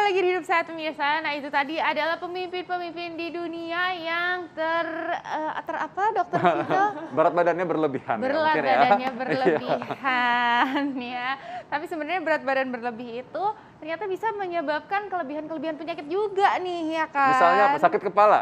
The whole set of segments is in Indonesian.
lagi di Hidup Sehat pemirsa. Nah, itu tadi adalah pemimpin-pemimpin di dunia yang apa, Dokter Vito? Berat badannya berlebihan ya, Berat mungkin ya. badannya berlebihan ya. Tapi sebenarnya berat badan berlebih itu ternyata bisa menyebabkan kelebihan-kelebihan penyakit juga nih, ya kan? Misalnya apa? Sakit kepala?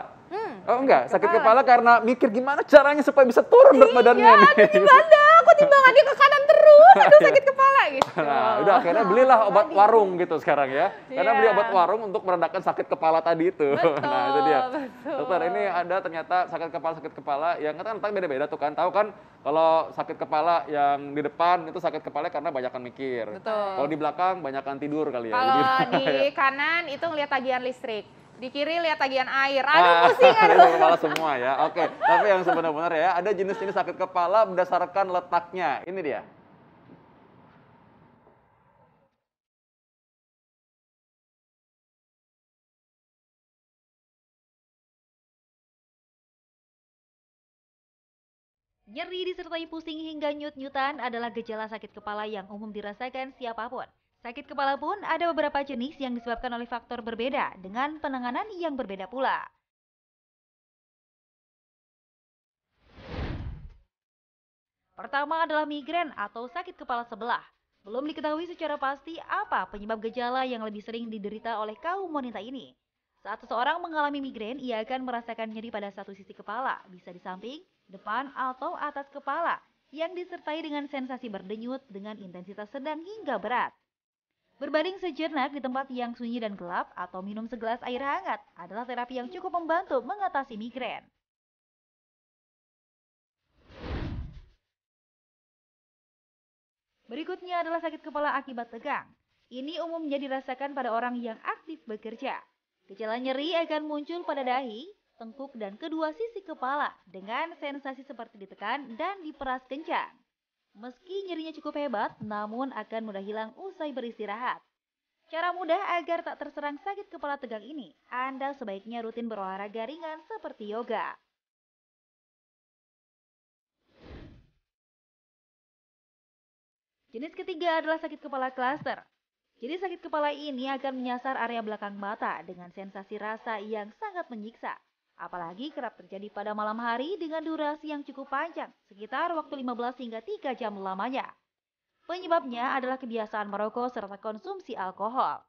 Oh enggak, sakit kepala. kepala karena mikir gimana caranya supaya bisa turun berat badannya nih. Iya, gimana? Aku timbangannya ke kanan terus, aduh sakit kepala gitu. Nah, udah akhirnya belilah obat warung gitu sekarang ya. Karena Iya. beli obat warung untuk meredakan sakit kepala tadi itu. Betul, Nah, itu dia. betul. Dokter, ini ada ternyata sakit kepala yang kan beda-beda tuh kan. Tahu kan kalau sakit kepala yang di depan itu sakit kepala karena banyakan mikir. Betul. Kalau di belakang banyakan tidur kali ya. Kalau Jadi, di kanan itu ngeliat tagihan listrik, di kiri lihat tagihan air. Aduh, pusing, aduh. sakit kepala semua ya. Oke, tapi yang sebenarnya ya, ada jenis-jenis sakit kepala berdasarkan letaknya. Ini dia. Nyeri disertai pusing hingga nyut-nyutan adalah gejala sakit kepala yang umum dirasakan siapapun. Sakit kepala pun ada beberapa jenis yang disebabkan oleh faktor berbeda dengan penanganan yang berbeda pula. Pertama adalah migrain atau sakit kepala sebelah. Belum diketahui secara pasti apa penyebab gejala yang lebih sering diderita oleh kaum wanita ini. Saat seseorang mengalami migrain, ia akan merasakan nyeri pada satu sisi kepala, bisa di samping, depan, atau atas kepala, yang disertai dengan sensasi berdenyut dengan intensitas sedang hingga berat. Berbaring sejenak di tempat yang sunyi dan gelap atau minum segelas air hangat adalah terapi yang cukup membantu mengatasi migrain. Berikutnya adalah sakit kepala akibat tegang. Ini umumnya dirasakan pada orang yang aktif bekerja. Gejala nyeri akan muncul pada dahi, tengkuk, dan kedua sisi kepala dengan sensasi seperti ditekan dan diperas kencang. Meski nyerinya cukup hebat, namun akan mudah hilang usai beristirahat. Cara mudah agar tak terserang sakit kepala tegang ini, Anda sebaiknya rutin berolahraga ringan seperti yoga. Jenis ketiga adalah sakit kepala klaster. Jadi sakit kepala ini akan menyasar area belakang mata dengan sensasi rasa yang sangat menyiksa. Apalagi kerap terjadi pada malam hari dengan durasi yang cukup panjang, sekitar waktu 15 hingga 3 jam lamanya. Penyebabnya adalah kebiasaan merokok serta konsumsi alkohol.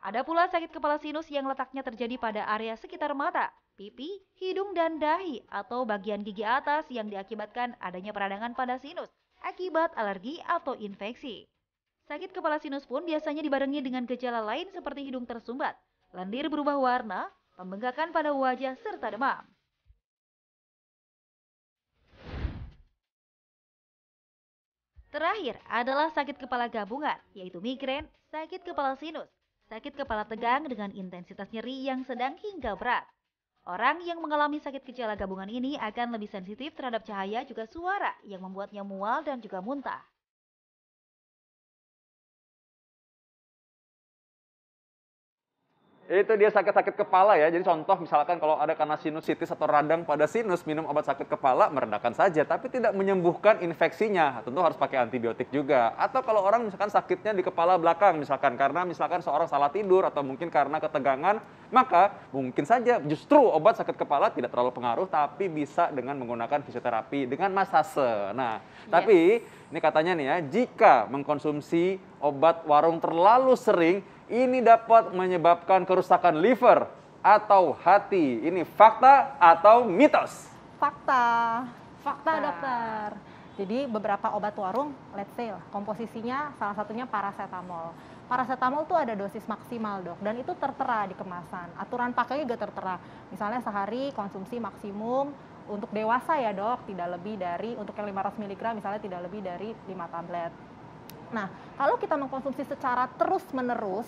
Ada pula sakit kepala sinus yang letaknya terjadi pada area sekitar mata, pipi, hidung, dan dahi atau bagian gigi atas yang diakibatkan adanya peradangan pada sinus akibat alergi atau infeksi. Sakit kepala sinus pun biasanya dibarengi dengan gejala lain seperti hidung tersumbat, lendir berubah warna, pembengkakan pada wajah, serta demam. Terakhir adalah sakit kepala gabungan, yaitu migrain, sakit kepala sinus, sakit kepala tegang dengan intensitas nyeri yang sedang hingga berat. Orang yang mengalami sakit gejala gabungan ini akan lebih sensitif terhadap cahaya juga suara yang membuatnya mual dan juga muntah. Itu dia sakit-sakit kepala ya. Jadi contoh misalkan kalau ada karena sinusitis atau radang pada sinus, minum obat sakit kepala meredakan saja, tapi tidak menyembuhkan infeksinya. Tentu harus pakai antibiotik juga. Atau kalau orang misalkan sakitnya di kepala belakang misalkan karena misalkan seorang salah tidur atau mungkin karena ketegangan, maka mungkin saja justru obat sakit kepala tidak terlalu pengaruh, tapi bisa dengan menggunakan fisioterapi dengan masase. Nah, tapi ini katanya nih ya, jika mengkonsumsi obat warung terlalu sering, ini dapat menyebabkan kerusakan liver atau hati. Ini fakta atau mitos? Fakta. Fakta, dokter. Jadi beberapa obat warung, let's say lah, komposisinya salah satunya paracetamol. Paracetamol tuh ada dosis maksimal, dok, dan itu tertera di kemasan. Aturan pakainya juga tertera. Misalnya sehari konsumsi maksimum untuk dewasa ya, dok, tidak lebih dari, untuk yang 500 mg misalnya tidak lebih dari 5 tablet. Nah, kalau kita mengkonsumsi secara terus-menerus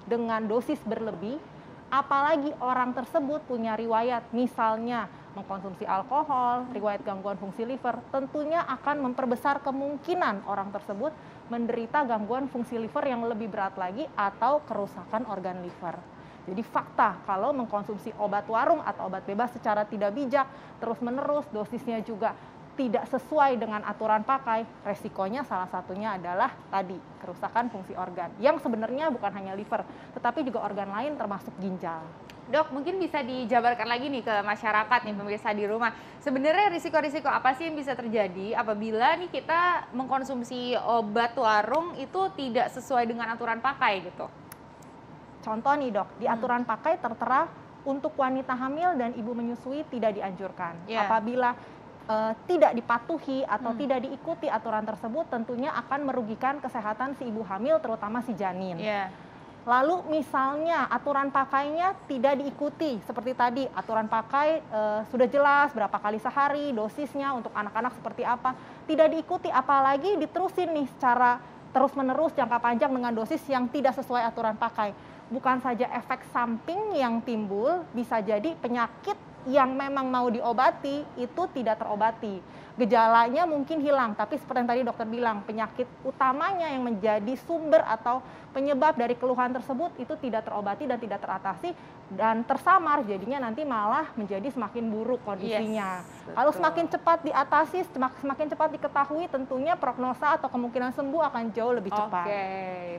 dengan dosis berlebih, apalagi orang tersebut punya riwayat, misalnya mengkonsumsi alkohol, riwayat gangguan fungsi liver, tentunya akan memperbesar kemungkinan orang tersebut menderita gangguan fungsi liver yang lebih berat lagi atau kerusakan organ liver. Jadi fakta, kalau mengkonsumsi obat warung atau obat bebas secara tidak bijak, terus-menerus, dosisnya juga tidak sesuai dengan aturan pakai, resikonya salah satunya adalah tadi kerusakan fungsi organ yang sebenarnya bukan hanya liver, tetapi juga organ lain termasuk ginjal. Dok, mungkin bisa dijabarkan lagi nih ke masyarakat nih pemirsa di rumah. Sebenarnya risiko-risiko apa sih yang bisa terjadi apabila nih kita mengkonsumsi obat warung itu tidak sesuai dengan aturan pakai gitu? Contoh nih dok, di aturan pakai tertera untuk wanita hamil dan ibu menyusui tidak dianjurkan. Yeah. Apabila tidak dipatuhi atau tidak diikuti aturan tersebut, tentunya akan merugikan kesehatan si ibu hamil, terutama si janin. Yeah. Lalu misalnya aturan pakainya tidak diikuti, seperti tadi aturan pakai sudah jelas berapa kali sehari, dosisnya untuk anak-anak seperti apa, tidak diikuti, apalagi diterusin nih secara terus-menerus jangka panjang dengan dosis yang tidak sesuai aturan pakai. Bukan saja efek samping yang timbul, bisa jadi penyakit yang memang mau diobati itu tidak terobati. Gejalanya mungkin hilang, tapi seperti yang tadi dokter bilang, penyakit utamanya yang menjadi sumber atau penyebab dari keluhan tersebut itu tidak terobati dan tidak teratasi dan tersamar, jadinya nanti malah menjadi semakin buruk kondisinya. Yes, kalau betul. semakin cepat diatasi, semakin cepat diketahui, tentunya prognosa atau kemungkinan sembuh akan jauh lebih cepat. Oke,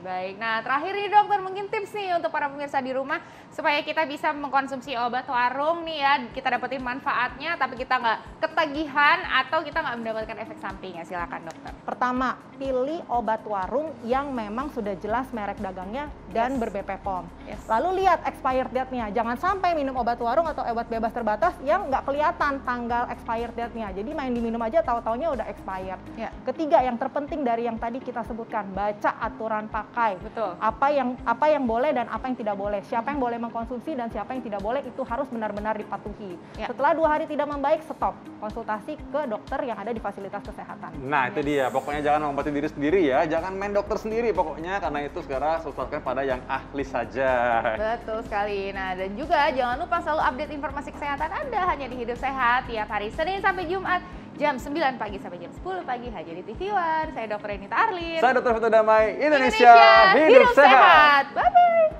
baik. Nah, terakhir nih dokter, mungkin tips nih untuk para pemirsa di rumah supaya kita bisa mengkonsumsi obat warung nih ya, kita dapetin manfaatnya tapi kita nggak ketagihan atau kita nggak mendapatkan efek sampingnya. Silakan dokter. Pertama, pilih obat warung yang memang sudah jelas merek dagangnya dan Yes. ber-BP POM. Yes. Lalu lihat expired date-nya. Jangan sampai minum obat warung atau obat bebas terbatas yang nggak kelihatan tanggal expired date-nya. Jadi main diminum aja tahu-taunya udah expired. Ya. Ketiga, yang terpenting dari yang tadi kita sebutkan, baca aturan pakai. Betul. Apa yang boleh dan apa yang tidak boleh. Siapa yang boleh mengkonsumsi dan siapa yang tidak boleh itu harus benar-benar dipatuhi. Ya. Setelah 2 hari tidak membaik, stop. Konsultasi ke dokter yang ada di fasilitas kesehatan. Nah itu dia, pokoknya jangan mengobati diri sendiri ya, jangan main dokter sendiri pokoknya, karena itu sekarang konsultasikan pada yang ahli saja. Betul sekali. Nah, dan juga jangan lupa selalu update informasi kesehatan Anda hanya di Hidup Sehat tiap hari Senin sampai Jumat jam 9 pagi sampai jam 10 pagi hanya di TV One. Saya Dr. Renita Arlin. Saya Dr. Fito Damai, Indonesia, hidup sehat. Bye-bye.